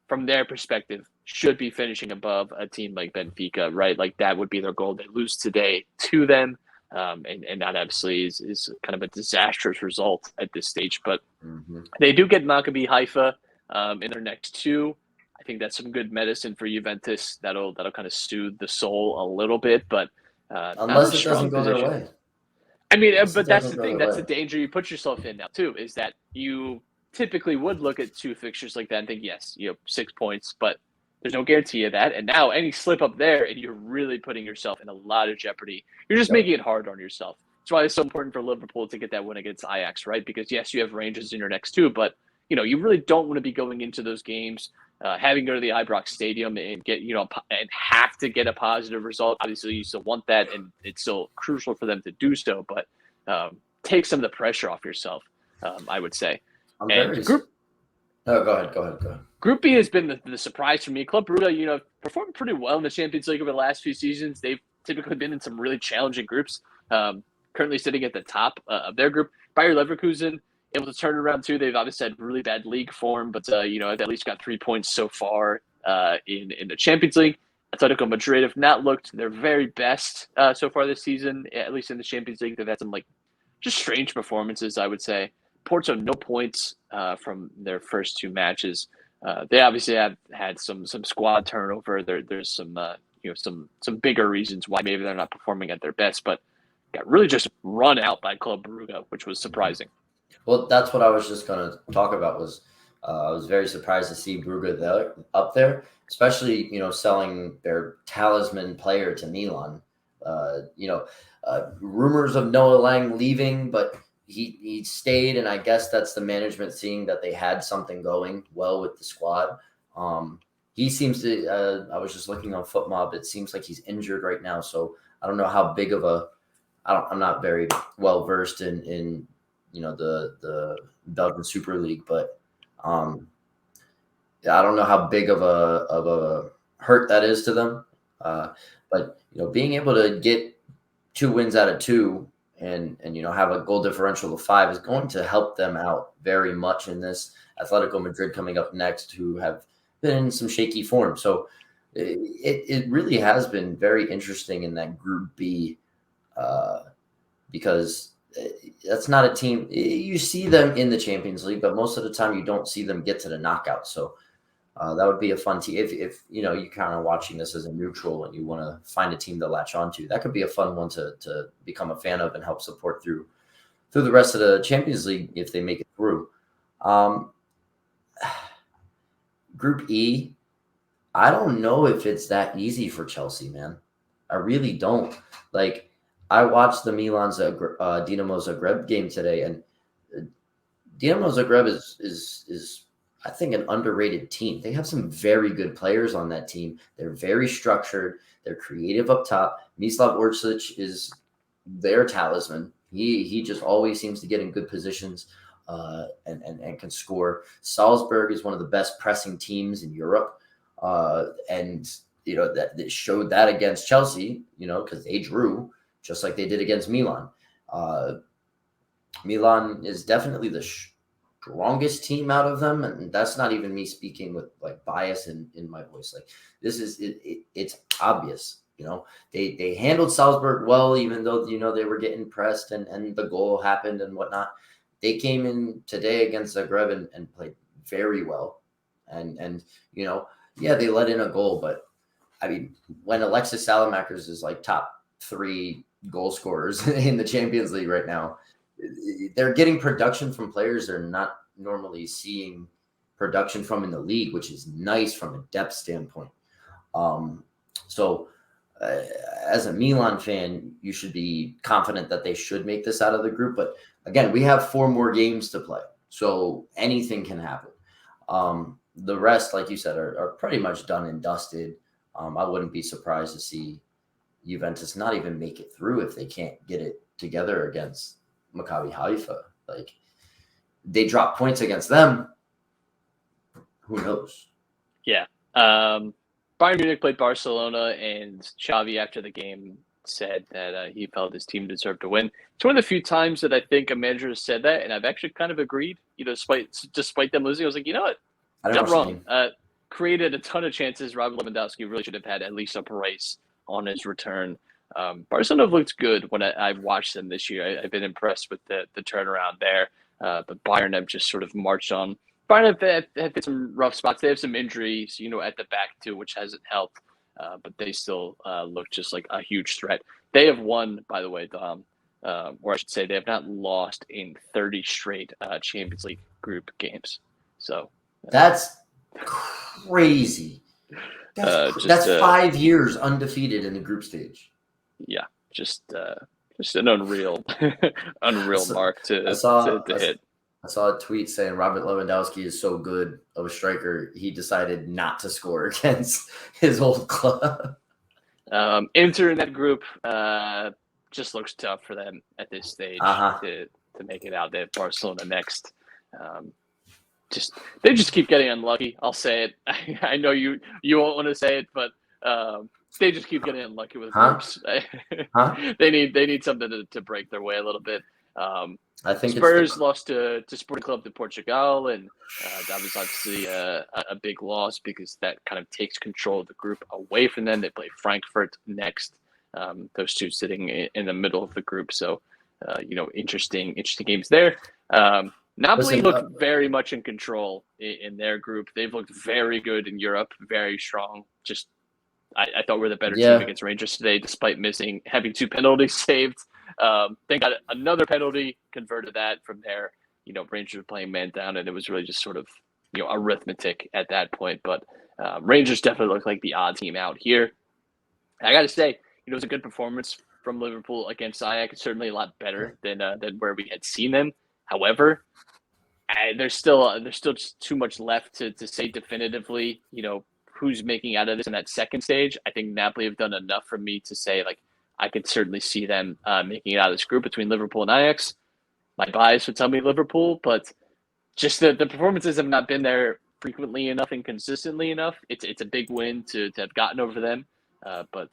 from their perspective, should be finishing above a team like Benfica, right? Like that would be their goal. They lose today to them. And that obviously is kind of a disastrous result at this stage, but they do get Maccabi Haifa in their next 2. I think that's some good medicine for Juventus. That'll kind of soothe the soul a little bit, but unless it doesn't go their way. I mean, but that's the thing. That's the danger you put yourself in now too. Is that you typically would look at 2 fixtures like that and think, yes, 6 points, but there's no guarantee of that. And now any slip up there, and you're really putting yourself in a lot of jeopardy. You're just making it hard on yourself. That's why it's so important for Liverpool to get that win against Ajax, right? Because yes, you have Rangers in your next 2, but you really don't want to be going into those games, having to go to the Ibrox Stadium and get, and have to get a positive result. Obviously, you still want that, and it's still crucial for them to do so. But take some of the pressure off yourself, I would say. No, go ahead. Group B has been the surprise for me. Club Brugge, performed pretty well in the Champions League over the last few seasons. They've typically been in some really challenging groups. Currently sitting at the top of their group. Bayer Leverkusen able to turn it around too. They've obviously had really bad league form, but they've at least got 3 points so far in the Champions League. Atletico Madrid have not looked their very best so far this season, at least in the Champions League. They've had some just strange performances, I would say. Porto, no points from their first 2 matches. They obviously have had some squad turnover. There's some bigger reasons why maybe they're not performing at their best, but got really just run out by Club Brugge, which was surprising. Well, that's what I was just going to talk about. I was very surprised to see Brugge up there, especially selling their talisman player to Milan. Rumors of Noah Lang leaving, but he stayed, and I guess that's the management seeing that they had something going well with the squad. He seems to. I was just looking on FootMob. It seems like he's injured right now, so I don't know how big of a. I'm not very well versed in the Belgian Super League, but I don't know how big of a hurt that is to them. But being able to get 2 wins out of 2 and have a goal differential of 5 is going to help them out very much in this. Atletico Madrid coming up next, who have been in some shaky form. So it really has been very interesting in that Group B because that's not a team. You see them in the Champions League, but most of the time you don't see them get to the knockout. So that would be a fun team. If you're kind of watching this as a neutral and you want to find a team to latch onto, that could be a fun one to become a fan of and help support through the rest of the Champions League if they make it through. Group E, I don't know if it's that easy for Chelsea, man. I really don't. I watched the Milan Dinamo Zagreb game today, and Dinamo Zagreb is I think an underrated team. They have some very good players on that team. They're very structured. They're creative up top. Mislav Orsic is their talisman. He just always seems to get in good positions and can score. Salzburg is one of the best pressing teams in Europe, and that showed that against Chelsea. Because they drew just like they did against Milan. Milan is definitely the strongest team out of them, and that's not even me speaking with bias in my voice. This is it's obvious. They handled Salzburg well, even though they were getting pressed and the goal happened and whatnot. They came in today against Zagreb and played very well, and they let in a goal, but I mean, when Alexis Salamakers is top 3 goal scorers in the Champions League right now, they're getting production from players they're not normally seeing production from in the league, which is nice from a depth standpoint. So as a Milan fan, you should be confident that they should make this out of the group. But again, we have 4 more games to play, so anything can happen. The rest, like you said, are pretty much done and dusted. I wouldn't be surprised to see Juventus not even make it through if they can't get it together against Maccabi Haifa. They drop points against them. Who knows? Yeah. Bayern Munich played Barcelona, and Xavi after the game said that he felt his team deserved to win. It's one of the few times that I think a manager has said that, and I've actually kind of agreed. Despite them losing, I was like, you know what? Not wrong. Created a ton of chances. Robert Lewandowski really should have had at least a brace on his return. Barcelona have looked good when I've watched them this year. I've been impressed with the turnaround there. But Bayern have just sort of marched on. Bayern have hit some rough spots. They have some injuries, at the back too, which hasn't helped. But they still look just like a huge threat. They have won, by the way, Dom, or I should say they have not lost in 30 straight Champions League group games. So that's crazy. That's 5 years undefeated in the group stage. Yeah, just an unreal mark to hit. I saw a tweet saying Robert Lewandowski is so good of a striker, he decided not to score against his old club. Inter in that group just looks tough for them at this stage to make it out. They have Barcelona next. they just keep getting unlucky. I'll say it. I know you won't want to say it, but they just keep getting unlucky with groups. They need something to break their way a little bit. I think Spurs lost to Sporting Club de Portugal, and that was obviously a big loss because that kind of takes control of the group away from them. They play Frankfurt next. Those two sitting in the middle of the group, so interesting games there. Napoli looked very much in control in their group. They've looked very good in Europe, very strong. Just I thought we're the better team against Rangers today, despite having 2 penalties saved. They got another penalty, converted that from there. Rangers were playing man down, and it was really just sort of arithmetic at that point. But Rangers definitely looked like the odd team out here. I got to say, it was a good performance from Liverpool against Ajax. It's certainly a lot better than where we had seen them. However, there's still just too much left to say definitively, who's making out of this in that second stage. I think Napoli have done enough for me to say, I could certainly see them making it out of this group between Liverpool and Ajax. My bias would tell me Liverpool, but just the performances have not been there frequently enough and consistently enough. It's a big win to have gotten over them, but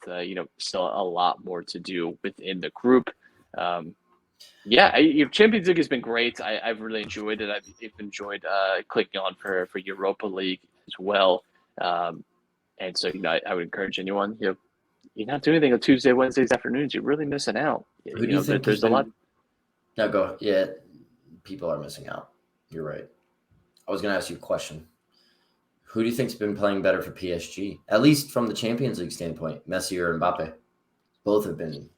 still a lot more to do within the group. Your Champions League has been great. I've really enjoyed it. I've enjoyed clicking on for Europa League as well. And so, I would encourage anyone, you're not doing anything on Tuesday, Wednesdays afternoons. You're really missing out. Who do you think there's a lot. No, go. Yeah, people are missing out. You're right. I was going to ask you a question. Who do you think's been playing better for PSG? At least from the Champions League standpoint, Messi or Mbappe? Both have been.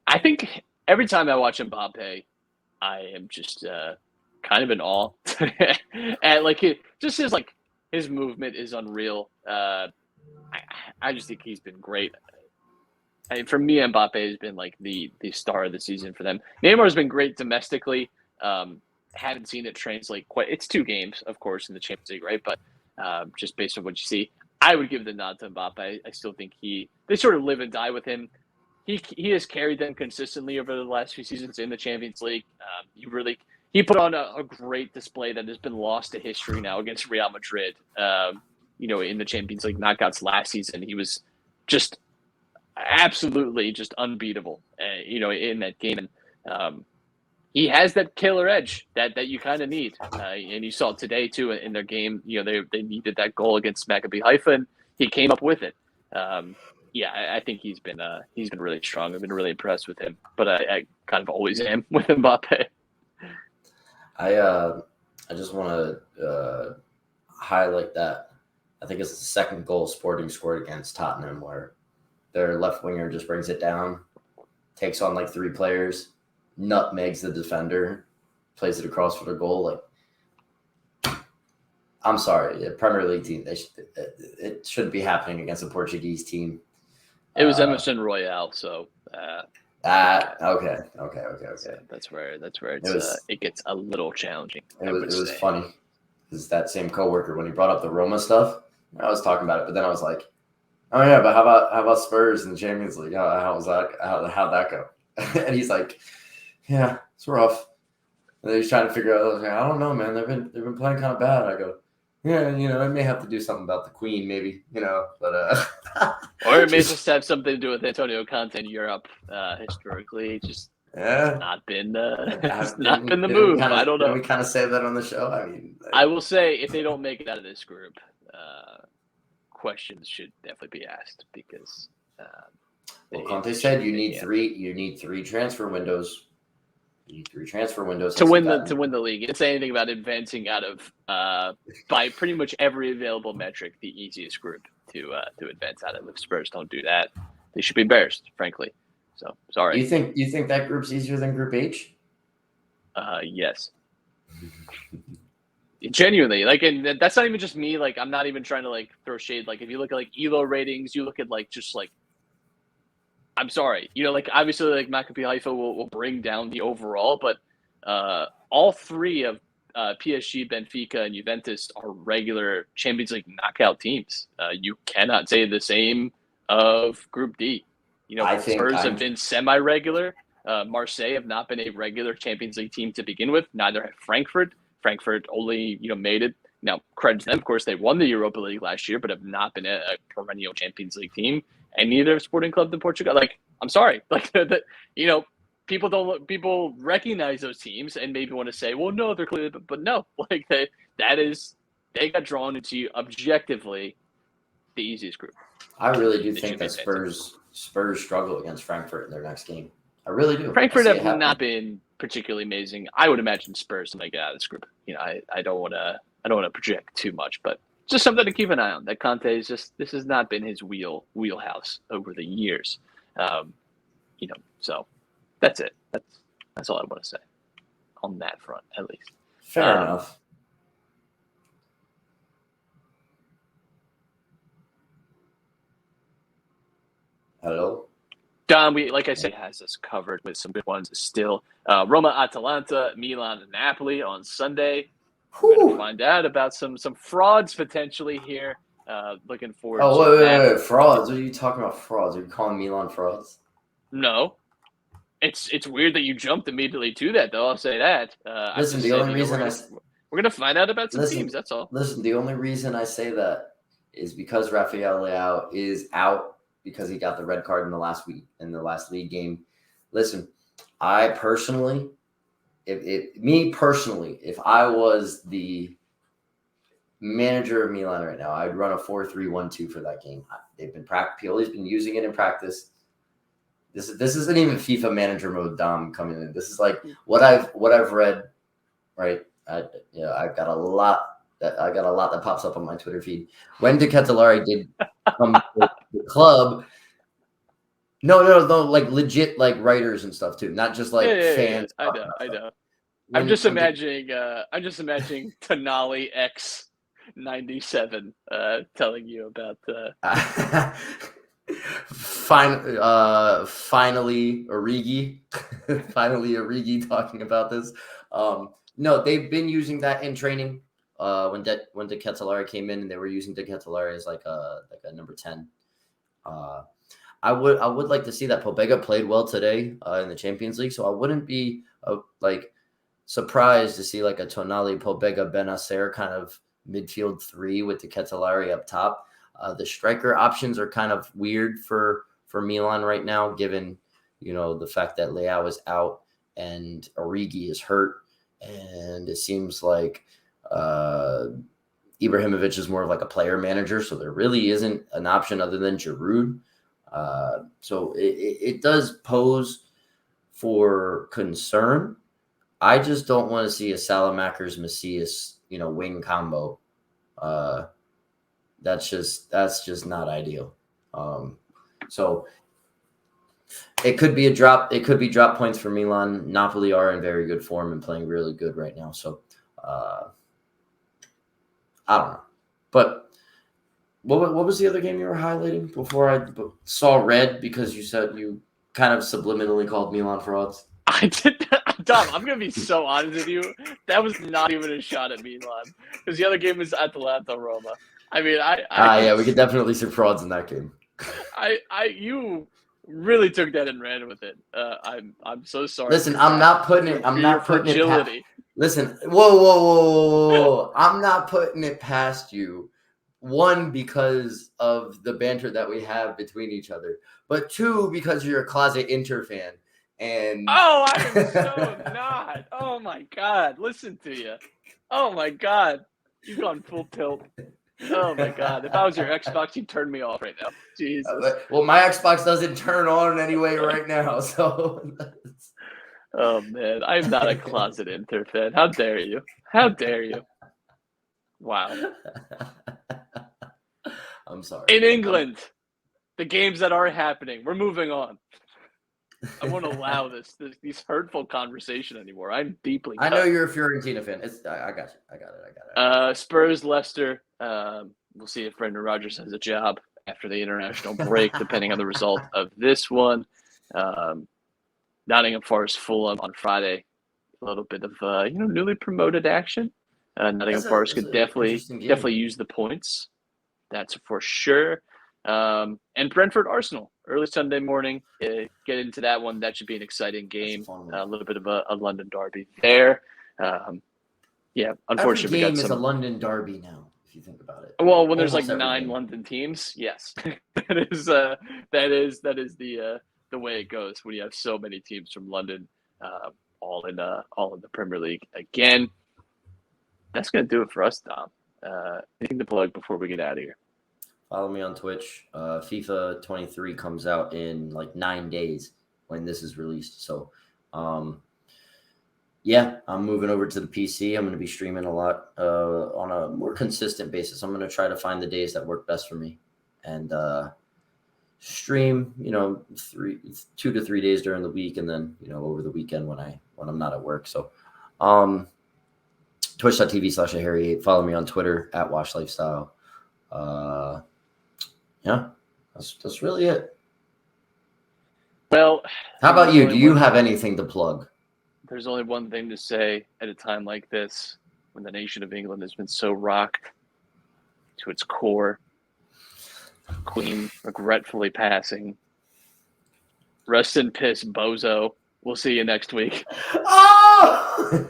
I think every time I watch Mbappe, I am just kind of in awe. And his movement is unreal. I just think he's been great. For me, Mbappe has been the star of the season for them. Neymar has been great domestically. Haven't seen it translate quite. It's 2 games, of course, in the Champions League, right? But just based on what you see, I would give the nod to Mbappe. I still think they sort of live and die with him. He has carried them consistently over the last few seasons in the Champions League. He put on a great display that has been lost to history now against Real Madrid. In the Champions League knockouts last season, he was just absolutely just unbeatable. In that game, and he has that killer edge that you kind of need. And you saw it today too in their game. They needed that goal against Maccabi Haifa, and he came up with it. I think he's been really strong. I've been really impressed with him, but I kind of always am with Mbappe. I just want to highlight that. I think it's the second goal Sporting scored against Tottenham, where their left winger just brings it down, takes on 3 players, nutmegs the defender, plays it across for the goal. I'm sorry, Premier League team. It shouldn't be happening against a Portuguese team. It was Emerson Royale, so. Okay. So that's where it gets a little challenging. It was funny because that same coworker, when he brought up the Roma stuff, I was talking about it, but then I was like, "Oh yeah, but how about Spurs in the Champions League? How'd that go?" And he's like, "Yeah, it's rough." And then he's trying to figure out. I was like, "I don't know, man. They've been playing kind of bad." I go, "Yeah, it may have to do something about the Queen, maybe, but or it may just have something to do with Antonio Conte in Europe historically. Just not been the move. I don't know. We kind of say that on the show. I mean, I will say if they don't make it out of this group, questions should definitely be asked because. Conte said you need 3 transfer windows. You need 3 transfer windows to win the league. He didn't say anything about advancing out of by pretty much every available metric the easiest group to advance out of. If Spurs don't do that, they should be embarrassed, frankly. So sorry. You think that group's easier than Group H? Yes. Genuinely, and that's not even just me. I'm not even trying to throw shade. If you look at ELO ratings, you look at I'm sorry, obviously Maccabi Haifa will bring down the overall, but all 3 of PSG, Benfica, and Juventus are regular Champions League knockout teams. You cannot say the same of Group D. Spurs have been semi-regular. Marseille have not been a regular Champions League team to begin with. Neither have Frankfurt. Frankfurt only made it. Now, credit to them, of course, they won the Europa League last year, but have not been a perennial Champions League team. And neither Sporting Club de Portugal. Like, I'm sorry, like people recognize those teams and maybe want to say, well, no, they're clearly, but no, like they got drawn into objectively the easiest group. I really do think that Spurs struggle against Frankfurt in their next game. I really do. Frankfurt have not been particularly amazing. I would imagine Spurs to make it out of this group. I don't want to project too much, but just something to keep an eye on. That Conte is this has not been his wheelhouse over the years. So that's it. That's all I want to say on that front, at least. Fair enough. Hello? Don, like I said, has us covered with some good ones still. Roma, Atalanta, Milan, and Napoli on Sunday. We're going to find out about some frauds potentially here. Looking forward to that. Wait. Frauds? What are you talking about frauds? Are you calling Milan frauds? No. It's weird that you jumped immediately to that, though. I'll say that. Listen, the only reason we're going to find out about some teams, that's all. Listen, the only reason I say that is because Rafael Leao is out because he got the red card in the last league game. Listen, I personally, if I was the manager of Milan right now, I'd run a 4-3-1-2 for that game. They've been Pioli's been using it in practice. This isn't even FIFA manager mode, Dom, coming in. This is like what I've read, right? I got a lot that pops up on my Twitter feed. When De Ketelaere did come to the club, no, like legit like writers and stuff too, not just like fans. I know. I'm just imagining Tonali X 97 telling you about finally Origi talking about this. No, they've been using that in training. When De Ketelaere came in, and they were using De Ketelaere as like a number 10. I would like to see that. Pobega played well today in the Champions League, so I wouldn't be surprised to see like a Tonali, Pobega, Benacer kind of midfield three with De Ketelaere up top. The striker options are kind of weird for Milan right now, given the fact that Leao is out and Origi is hurt, and it seems like Ibrahimovic is more of like a player manager, so there really isn't an option other than Giroud. So it does pose for concern. I just don't want to see a Salamakers Macias, wing combo. That's just not ideal. So it could be a drop. It could be drop points for Milan. Napoli are in very good form and playing really good right now. So I don't know. But what was the other game you were highlighting before I saw red, because you said you kind of subliminally called Milan frauds? I did. Dom, I'm going to be so honest with you. That was not even a shot at Milan, because the other game is Atalanta Roma. I mean, yeah, we could definitely see frauds in that game. You really took that and ran with it. I'm so sorry. Listen, I'm not putting it. Listen, whoa. I'm not putting it past you. One, because of the banter that we have between each other, but two, because you're a closet Inter fan. And I am so not. Oh my God, listen to you. Oh my God, you've gone full tilt. Oh my God, if I was your Xbox, you'd turn me off right now. Jesus. Well, my Xbox doesn't turn on anyway right now, so. Oh man, I'm not a closet Inter fan. How dare you? How dare you? Wow. I'm sorry. In England, the games that are happening, we're moving on. I won't allow these hurtful conversation anymore. I'm deeply cut. I know you're a Fiorentina fan. I got you. I got it. Spurs, Leicester. We'll see if Brendan Rodgers has a job after the international break, depending on the result of this one. Nottingham Forest, Fulham on Friday. A little bit of newly promoted action. Nottingham Forest could definitely use the points. That's for sure. And Brentford Arsenal early Sunday morning. Get into that one. That should be an exciting game. A little bit of a London derby there. Yeah, Every unfortunately, game we got is a some. London derby now, if you think about it. Well, when there's like Almost every 9 game. London teams, yes, that is the way it goes when you have so many teams from London, all in the Premier League again. That's gonna do it for us, Dom. Anything to plug before we get out of here? Follow me on Twitch. FIFA 23 comes out in like 9 days when this is released. So, yeah, I'm moving over to the PC. I'm going to be streaming a lot on a more consistent basis. I'm going to try to find the days that work best for me and stream, 2 to 3 days during the week, and then over the weekend when I'm not at work. So, twitch.tv/SerieA. Follow me on Twitter @WashLifestyle. Yeah, that's really it. Well, how about you? Do you have anything to plug? There's only one thing to say at a time like this, when the nation of England has been so rocked to its core. Queen regretfully passing. Rest in piss, bozo. We'll see you next week. Oh!